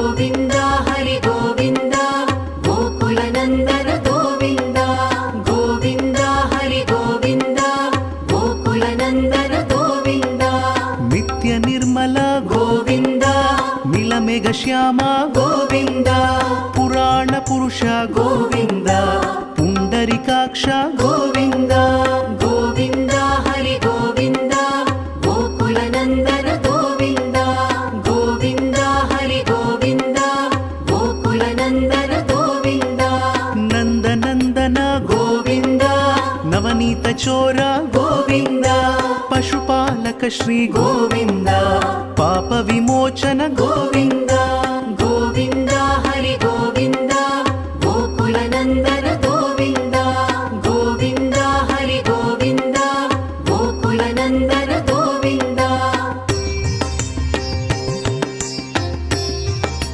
गोविन्द हरि गोविन्द गोकुलनन्दन गोविन्द गोविन्द हरि गोविन्द गोकुलनन्दन गोविन्द नित्य निर्मल गोविन्द नीलमेघ श्याम गोविन्द पुराण पुरुष गोविन्द पुण्डरीकाक्ष गोविन्द गोविन्द हरि गोविन्द गोकुलनन्दन गोविन्द गोविन्द हरि गोविन्द गोकुलनन्दन गोविन्द नन्दनन्दन गोविन्द नवनीत चोर गोविन्द पशुपालक श्री गोविन्द पाप विमोचन गोविन्द